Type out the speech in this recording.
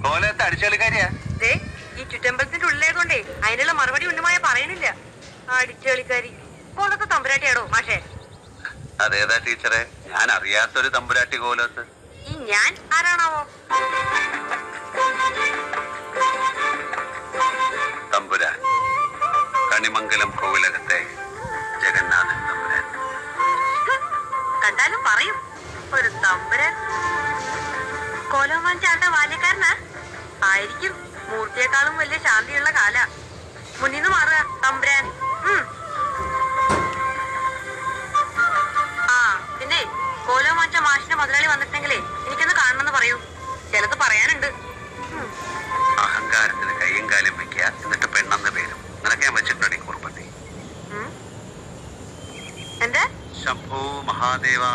കോലത്തെ അടിച്ചുകളിക്കാരിയാ. ഈ ചുറ്റമ്പലത്തിന്റെ ഉള്ളിലേക്കൊണ്ടേ അതിനുള്ള മറുപടി ഉന്നമായ പറയണില്ല. അടിച്ചുകളിക്കാരി കോലത്തെ തമ്പുരാട്ടിയാടോ മാഷേ? അതേതാ ടീച്ചറെ? ഞാൻ അറിയാത്തൊരു തമ്പുരാട്ടി കോലത്ത്. ഈ ഞാൻ ആരാണാവോ? തമ്പുരാൻ, കണിമംഗലം കോവിലകത്തെ ജഗന്നാഥൻ തമ്പുരാൻ. കണ്ടാലും പറയും ഒരു തമ്പുരാൻ. കോലോമാൻ ചാട്ട ബാല്യക്കാരനാ ആയിരിക്കും. മൂർത്തിയെക്കാളും വലിയ ശാന്തിയുള്ള കാല. മുന്നിന്ന് മാറുക തമ്പുരാൻ. ആ പിന്നെ കോലോമാച്ച മാഷിന്റെ മുതലാളി വന്നിട്ടെങ്കിലേ എനിക്കൊന്ന് കാണണമെന്ന് പറയൂ. ചിലത് പറയാനുണ്ട്. അഹങ്കാരത്തിന് കയ്യും കാലും വെക്കുക, എന്നിട്ട് പെണ്ണെന്ന് പേരും നിനക്ക് ഞാൻ വെച്ചിട്ടുണ്ടോ കുറുപ്പത്തി? എന്താ ശംഭോ മഹാദേവാ.